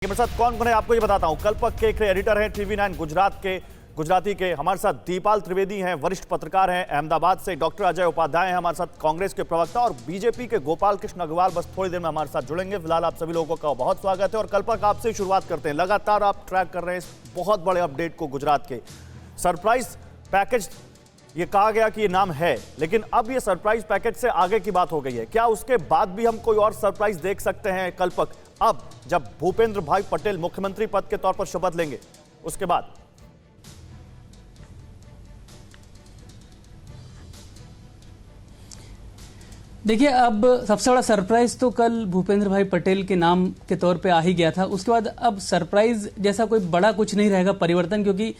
मेरे साथ कौन कौन है आपको ये बताता हूं। कल्पक के एडिटर हैं TV9 गुजराती के। हमारे साथ दीपाल त्रिवेदी हैं, वरिष्ठ पत्रकार हैं। अहमदाबाद से डॉक्टर अजय उपाध्याय हैं हमारे साथ, कांग्रेस के प्रवक्ता। और बीजेपी के गोपाल कृष्ण अग्रवाल बस थोड़ी देर में हमारे साथ जुड़ेंगे। फिलहाल आप सभी लोगों का बहुत स्वागत है। और कल्पक, आपसे ही शुरुआत करते हैं। लगातार आप ट्रैक कर रहे हैं इस बहुत बड़े अपडेट को, गुजरात के सरप्राइज पैकेज। ये कहा गया कि ये नाम है, लेकिन अब ये सरप्राइज पैकेज से आगे की बात हो गई है। क्या उसके बाद भी हम कोई और सरप्राइज देख सकते हैं कल्पक, अब जब भूपेंद्र भाई पटेल मुख्यमंत्री पद के तौर पर शपथ लेंगे उसके बाद? देखिए, अब सबसे बड़ा सरप्राइज तो कल भूपेंद्र भाई पटेल के नाम के तौर पे आ ही गया था। उसके बाद अब सरप्राइज जैसा कोई बड़ा कुछ नहीं रहेगा परिवर्तन, क्योंकि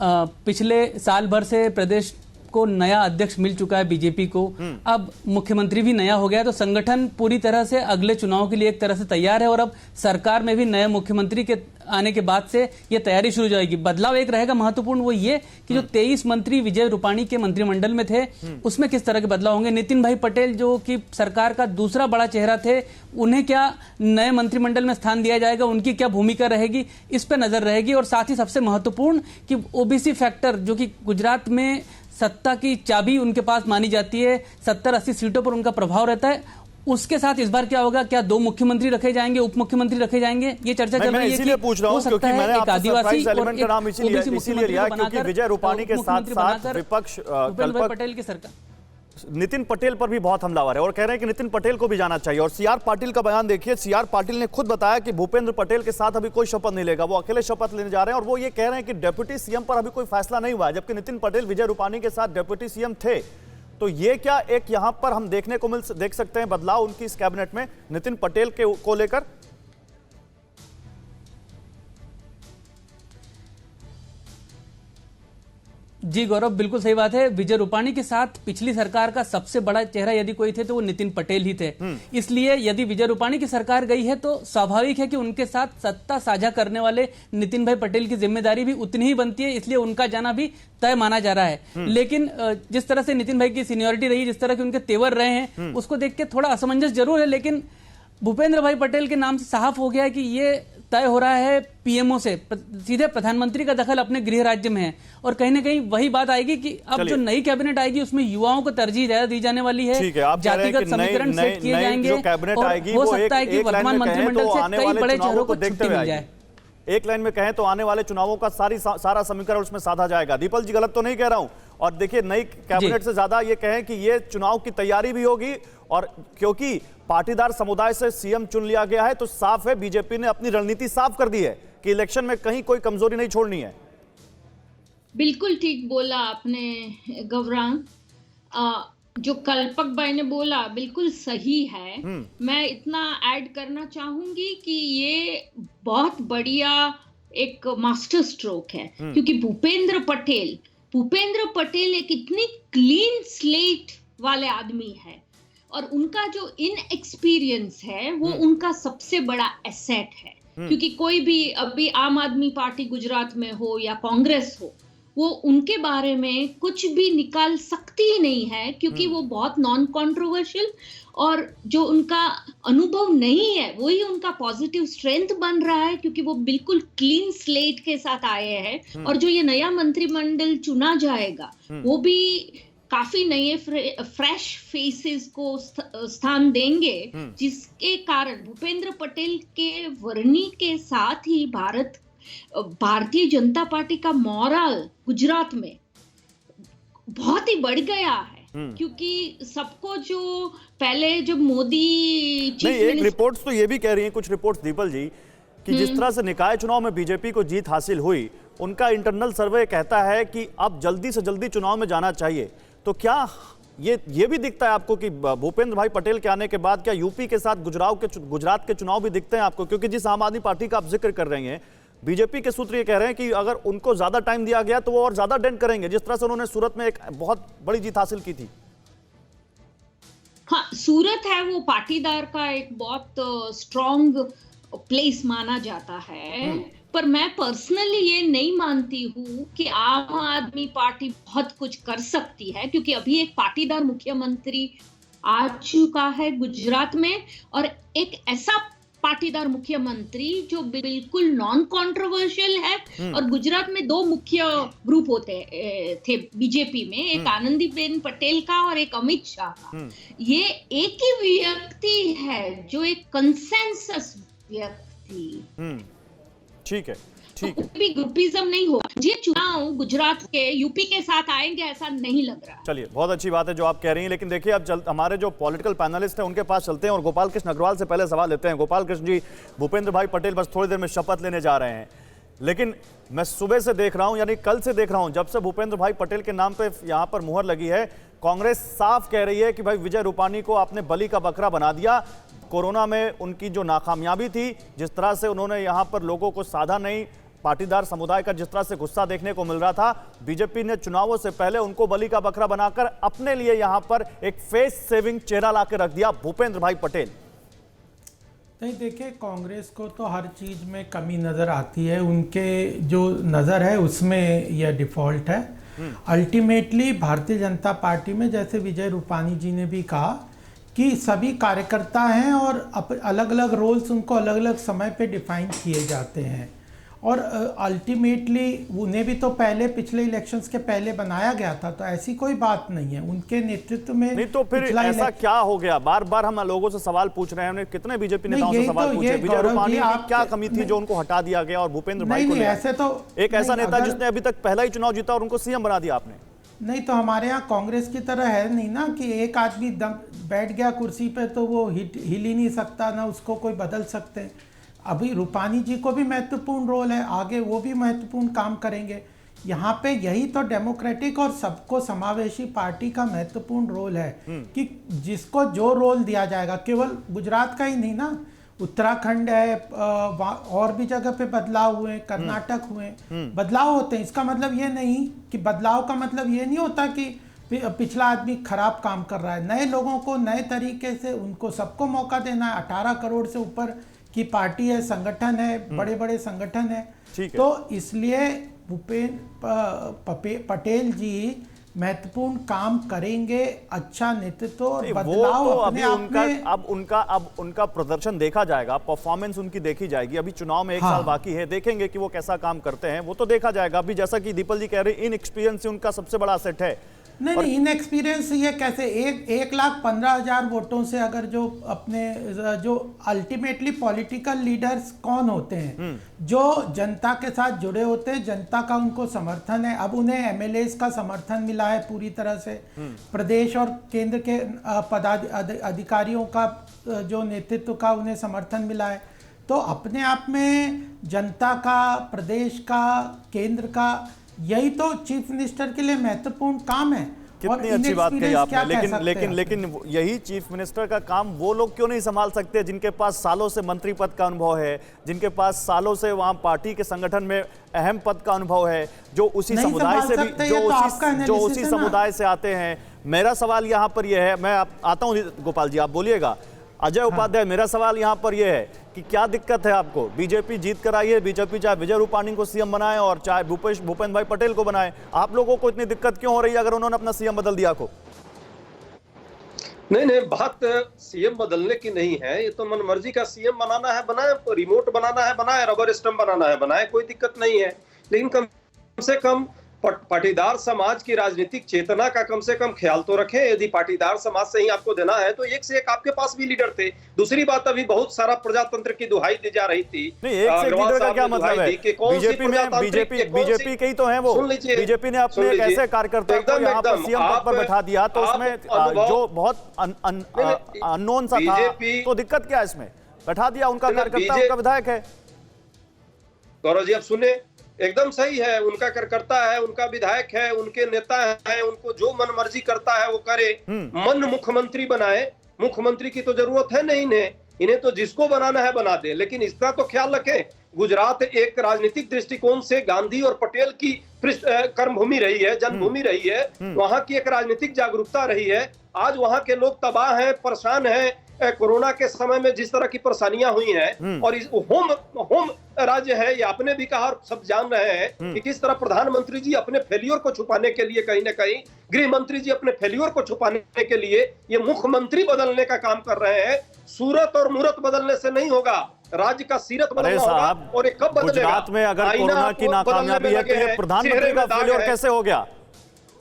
पिछले साल भर से प्रदेश को नया अध्यक्ष मिल चुका है बीजेपी को। अब मुख्यमंत्री भी नया हो गया है, तो संगठन पूरी तरह से अगले चुनाव के लिए एक तरह से तैयार है। और अब सरकार में भी नए मुख्यमंत्री के आने के बाद से ये तैयारी शुरू हो जाएगी। बदलाव एक रहेगा महत्वपूर्ण, वो ये कि जो 23 मंत्री विजय रूपाणी के मंत्रिमंडल में थे, उसमें किस तरह के बदलाव होंगे। नितिन भाई पटेल जो कि सरकार का दूसरा बड़ा चेहरा थे, उन्हें क्या नए मंत्रिमंडल में स्थान दिया जाएगा, उनकी क्या भूमिका रहेगी, इस पर नजर रहेगी। और साथ ही सबसे महत्वपूर्ण कि ओबीसी फैक्टर, जो कि गुजरात में सत्ता की चाबी उनके पास मानी जाती है, 70-80 सीटों पर उनका प्रभाव रहता है, उसके साथ इस बार क्या होगा? क्या 2 मुख्यमंत्री रखे जाएंगे, उप मुख्यमंत्री रखे जाएंगे? ये चर्चा चल रही है कि पूछ रहा हूं, क्योंकि मैंने एक आदिवासी और एक इसीलिए लिया क्योंकि विजय रूपाणी के साथ विपक्ष पटेल की सरकार नितिन पटेल पर भी बहुत हमलावर है और कह रहे हैं कि नितिन पटेल को भी जाना चाहिए। और सीआर पाटिल का बयान देखिए। सीआर पाटिल ने खुद बताया कि भूपेंद्र पटेल के साथ अभी कोई शपथ नहीं लेगा, वो अकेले शपथ लेने जा रहे हैं। और वो ये कह रहे हैं कि डिप्टी सीएम पर अभी कोई फैसला नहीं हुआ है, जबकि नितिन पटेल विजय रूपाणी के साथ डिप्टी सीएम थे। तो ये क्या एक यहां पर हम देख सकते हैं बदलाव उनकी इस कैबिनेट में नितिन पटेल को लेकर? जी गौरव, बिल्कुल सही बात है। विजय रूपाणी के साथ पिछली सरकार का सबसे बड़ा चेहरा यदि कोई थे तो वो नितिन पटेल ही थे। इसलिए यदि विजय रूपाणी की सरकार गई है तो स्वाभाविक है कि उनके साथ सत्ता साझा करने वाले नितिन भाई पटेल की जिम्मेदारी भी उतनी ही बनती है, इसलिए उनका जाना भी तय माना जा रहा है। लेकिन जिस तरह से नितिन भाई की सीनियोरिटी रही, जिस तरह के उनके तेवर रहे हैं, उसको देख के थोड़ा असमंजस जरूर है। लेकिन भूपेंद्र भाई पटेल के नाम से साफ हो गया है कि ये तय हो रहा है पीएमओ से, सीधे प्रधानमंत्री का दखल अपने गृह राज्य में है। और कहीं ना कहीं वही बात आएगी कि अब जो नई कैबिनेट आएगी उसमें युवाओं को तरजीह ज्यादा दी जाने वाली है, जातिगत समीकरण सेट किए जाएंगे और हो सकता है कि वर्तमान मंत्रिमंडल से कई बड़े चेहरों को छुट्टी मिल जाए। एक लाइन में कहें तो आने वाले चुनावों का सारा समीकरण उसमें साधा जाएगा। दीपल जी, गलत तो नहीं कह रहा हूं? और देखिए, नई कैबिनेट से ज्यादा ये कहें कि ये चुनाव की तैयारी भी होगी, और क्योंकि पाटीदार समुदाय से सीएम चुन लिया गया है तो साफ है बीजेपी ने अपनी रणनीति साफ कर दी है कि इलेक्शन में कहीं कोई कमजोरी नहीं छोड़नी है। बिल्कुल ठीक बोला आपने गौरांग। जो कल्पक भाई ने बोला बिल्कुल सही है। मैं इतना ऐड करना चाहूंगी कि ये बहुत बढ़िया एक मास्टर स्ट्रोक है, क्योंकि भूपेंद्र पटेल एक इतनी क्लीन स्लेट वाले आदमी है और उनका जो इनएक्सपीरियंस है वो उनका सबसे बड़ा एसेट है। क्योंकि कोई भी अभी आम आदमी पार्टी गुजरात में हो या कांग्रेस हो, वो उनके बारे में कुछ भी निकाल सकती ही नहीं है, क्योंकि वो बहुत नॉन कंट्रोवर्शियल और जो उनका अनुभव नहीं है वही उनका पॉजिटिव स्ट्रेंथ बन रहा है, क्योंकि वो बिल्कुल क्लीन स्लेट के साथ आए हैं। और जो ये नया मंत्रिमंडल चुना जाएगा वो भी काफी नए फ्रेश फेसेस को स्थान देंगे, जिसके कारण भूपेंद्र पटेल के वर्णी के साथ ही भारतीय जनता पार्टी का मोरल गुजरात में बहुत ही बढ़ गया है। क्योंकि सबको जो पहले जब मोदी एक रिपोर्ट्स तो ये भी कह रही हैं, कुछ रिपोर्ट्स दीपल जी, कि जिस तरह से निकाय चुनाव में बीजेपी को जीत हासिल हुई, उनका इंटरनल सर्वे कहता है कि अब जल्दी से जल्दी चुनाव में जाना चाहिए। तो क्या ये भी दिखता है आपको कि भूपेंद्र भाई पटेल के आने के बाद क्या यूपी के साथ गुजरात के चुनाव भी दिखते हैं आपको? क्योंकि जिस आम आदमी पार्टी का आप जिक्र कर रहे हैं, बीजेपी के सूत्र ये कह रहे हैं कि अगर उनको ज्यादा टाइम दिया गया तो वो और ज्यादा डेंट करेंगे, जिस तरह से उन्होंने सूरत में एक बहुत बड़ी जीत हासिल की थी। हाँ, सूरत है वो पाटीदार का एक बहुत स्ट्रॉन्ग प्लेस माना जाता है, पर मैं पर्सनली ये नहीं मानती हूँ कि आम आदमी पार्टी बहुत कुछ कर सकती है, क्योंकि अभी एक पाटीदार मुख्यमंत्री आ चुका है गुजरात में और एक ऐसा पाटीदार मुख्यमंत्री जो बिल्कुल नॉन कंट्रोवर्शियल है। और गुजरात में दो मुख्य ग्रुप होते थे बीजेपी में, एक आनंदीबेन पटेल का और एक अमित शाह का। ये एक ही व्यक्ति है जो एक कंसेंसस व्यक्ति। ठीक है, ठीक है। भी ग्रुपिज्म नहीं होगा। ये चुनाव गुजरात के यूपी के साथ आएंगे ऐसा नहीं लग रहा। चलिए, बहुत अच्छी बात है जो आप कह रही हैं, लेकिन देखिए अब हमारे जो पॉलिटिकल पैनलिस्ट हैं उनके पास चलते हैं और गोपाल कृष्ण अग्रवाल से पहले सवाल लेते हैं। गोपाल कृष्ण जी, भूपेंद्र भाई पटेल बस थोड़ी देर में शपथ लेने जा रहे हैं, लेकिन मैं सुबह से देख रहा हूं, यानी कल से देख रहा हूं, जब से भूपेंद्र भाई पटेल के नाम पे यहां पर मुहर लगी है, कांग्रेस साफ कह रही है कि भाई विजय रूपानी को आपने बलि का बकरा बना दिया। कोरोना में उनकी जो नाकामयाबी थी, जिस तरह से उन्होंने यहां पर लोगों को साधा नहीं, पाटीदार समुदाय का जिस तरह से गुस्सा देखने को मिल रहा था, बीजेपी ने चुनावों से पहले उनको बलि का बकरा बनाकर अपने लिए यहां पर एक फेस सेविंग चेहरा लाकर रख दिया, भूपेंद्र भाई पटेल। नहीं, देखिए, कांग्रेस को तो हर चीज़ में कमी नज़र आती है, उनके जो नज़र है उसमें यह डिफ़ॉल्ट है। अल्टीमेटली भारतीय जनता पार्टी में, जैसे विजय रूपानी जी ने भी कहा, कि सभी कार्यकर्ता हैं और अलग अलग रोल्स उनको अलग अलग समय पे डिफाइन किए जाते हैं। और अल्टीमेटली उन्हें भी तो पहले पिछले इलेक्शंस के पहले बनाया गया था, तो ऐसी कोई बात नहीं है उनके नेतृत्व में। नहीं तो फिर ऐसा क्या हो गया? बार बार हम लोगों से सवाल पूछ रहे हैं, कितने बीजेपी नेताओं से सवाल पूछे, विजय रूपानी की क्या कमी थी जो उनको हटा दिया गया और भूपेंद्र भाई को ऐसे तो एक ऐसा नेता जिसने अभी तक पहला ही चुनाव जीता और उनको सीएम बना दिया आपने। नहीं, तो हमारे यहाँ कांग्रेस की तरह है नहीं ना कि एक आदमी दम बैठ गया कुर्सी पे तो वो हिल ही नहीं सकता, ना उसको कोई बदल सकते। अभी रूपानी जी को भी महत्वपूर्ण रोल है, आगे वो भी महत्वपूर्ण काम करेंगे। यहाँ पे यही तो डेमोक्रेटिक और सबको समावेशी पार्टी का महत्वपूर्ण रोल है कि जिसको जो रोल दिया जाएगा, केवल गुजरात का ही नहीं ना, उत्तराखंड है, और भी जगह पे बदलाव हुए, कर्नाटक हुए, बदलाव होते हैं। इसका मतलब ये नहीं कि बदलाव का मतलब ये नहीं होता कि पिछला आदमी खराब काम कर रहा है। नए लोगों को नए तरीके से उनको सबको मौका देना है। 18 करोड़ से ऊपर की पार्टी है, संगठन है, बड़े बड़े संगठन है। तो इसलिए भूपेंद्र पटेल जी महत्वपूर्ण काम करेंगे, अच्छा नेतृत्व और बदलाव तो अपने आप में। अब उनका प्रदर्शन देखा जाएगा, परफॉर्मेंस उनकी देखी जाएगी। अभी चुनाव में 1 साल बाकी है, देखेंगे कि वो कैसा काम करते हैं, वो तो देखा जाएगा। अभी जैसा कि दीपल जी कह रहे हैं, इनएक्सपीरियंस उनका सबसे बड़ा असेट है। नहीं, इनएक्सपीरियंस ये कैसे 1,15,000 वोटों से, अगर जो अल्टीमेटली पॉलिटिकल लीडर्स कौन होते हैं, जो जनता के साथ जुड़े होते हैं, जनता का उनको समर्थन है। अब उन्हें एमएलएस का समर्थन मिला है पूरी तरह से, प्रदेश और केंद्र के अधिकारियों का जो नेतृत्व का उन्हें समर्थन मिला है। तो अपने आप में जनता का, प्रदेश का, केंद्र का, यही तो चीफ मिनिस्टर के लिए महत्वपूर्ण काम है। कितनी अच्छी बात कही आपने, लेकिन यही चीफ मिनिस्टर का काम वो लोग क्यों नहीं संभाल सकते जिनके पास सालों से मंत्री पद का अनुभव है, जिनके पास सालों से वहां पार्टी के संगठन में अहम पद का अनुभव है, जो उसी समुदाय से भी जो उसी समुदाय से आते हैं। मेरा सवाल यहाँ पर यह है, मैं आता हूँ गोपाल जी, आप बोलिएगा। अजय उपाध्याय, मेरा सवाल यहाँ पर यह है कि क्या दिक्कत है आपको? बीजेपी जीत कर आई है, बीजेपी चाहे विजय रूपानी को सीएम बनाए और चाहे भूपेंद्र भाई पटेल को बनाए, आप लोगों को इतनी दिक्कत क्यों हो रही है अगर उन्होंने अपना सीएम बदल दिया को? नहीं, बात सीएम बदलने की नहीं है। ये तो मनमर्जी का सीएम बनाना है बनाए, रिमोट बनाना है बनाए, रबर स्टंप बनाना है बनाए, कोई दिक्कत नहीं है। लेकिन कम से कम पाटीदार समाज की राजनीतिक चेतना का कम से कम ख्याल तो रखें। यदि पाटीदार समाज से ही आपको देना है तो एक से एक आपके पास भी लीडर थे। दूसरी बात, अभी बहुत सारा प्रजातंत्र की दुहाई दी जा रही थी। नहीं, एक से लीडर का क्या मतलब है? बीजेपी के ही तो हैं वो। बीजेपी ने अपने एक ऐसे कार्यकर्ता को यहाँ पर सीएम पद पर बैठा दिया, तो उसमें जो बहुत अननोन सा था, तो दिक्कत क्या है इसमें? बैठा दिया, उनका कार्यकर्ता, उनका विधायक है। गौरव जी, अब सुने, एकदम सही है, उनका कार्यकर्ता है, उनका विधायक है, उनके नेता है, उनको जो मन मर्जी करता है वो करे। मन मुख्यमंत्री बनाए, मुख्यमंत्री की तो जरूरत है नहीं इन्हें तो जिसको बनाना है बना दे। लेकिन इसका तो ख्याल रखें, गुजरात एक राजनीतिक दृष्टिकोण से गांधी और पटेल की कर्मभूमि रही है, जन्मभूमि रही है, वहां की एक राजनीतिक जागरूकता रही है। आज वहां के लोग तबाह हैं, परेशान हैं। कोरोना के समय में जिस तरह की परेशानियां हुई हैं, और इस होम राज्य है, ये आपने भी कहा और सब जान रहे हैं कि किस तरह प्रधानमंत्री जी अपने फेल्योर को छुपाने के लिए, कहीं ना कहीं गृह मंत्री जी अपने फेल्योर को छुपाने के लिए ये मुख्यमंत्री बदलने का काम कर रहे हैं। सूरत और मूरत बदलने से नहीं होगा, राज्य का सीरत अरे बदलना होगा। साहब, और ये कब बदलेगा? गुजरात में अगर आईना कोरोना की बदलने में नाकामयाबी है तो लगे ये हैं, प्रधानमंत्री चेहरे का में दाग फेलियर है। कैसे हो गया?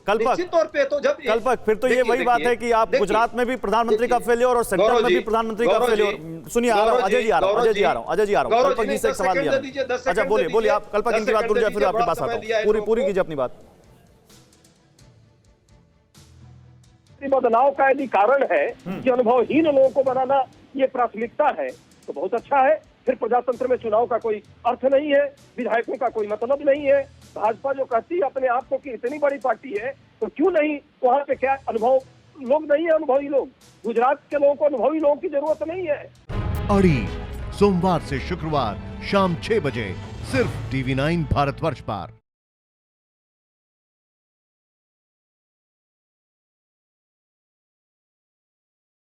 कल्पक, निश्चित तौर पे तो जब कल्पक, फिर तो ये देखिए, वही बात देखिए, है कि आप देखिए, गुजरात में भी प्रधानमंत्री का देखिए, फेलियर और सेंटर गौरव में भी जी, प्रधानमंत्री का गौरव जी, फेलियर। सुनिए, आ रहा हूं, गौरव अजय जी आ रहा हूं, गौरव अजय जी आ रहा हूं, अजय जी आ रहा हूं। गौरव कल्पक जी जी ने से एक 10 सवाल सेकंड लिया दे दीजिए, 10 अच्छा, सेकंड बोलिए दे बोलिए दीजिए, आप कल्पक 10 इनकी बात सेकंड पूरी दे जाए, फिर दीजिए, आपके बड़ा पास आता समय हूं। दिया है पूरी लोगों पूरी को। कीजिए अपनी बात। बदलाव का यदि कारण है कि अनुभवहीन लोगों को बनाना ये प्राथमिकता है तो बहुत अच्छा है। फिर प्रजातंत्र में चुनाव का कोई अर्थ नहीं है, विधायकों का कोई मतलब नहीं है। भाजपा जो कहती है अपने आप को कि इतनी बड़ी पार्टी है तो क्यों नहीं वहां पे क्या अनुभव लोग नहीं है? अनुभवी लोग, गुजरात के लोगों को अनुभवी लोगों की जरूरत नहीं है। अड़ी सोमवार से शुक्रवार शाम 6 बजे सिर्फ TV9 भारतवर्ष पर।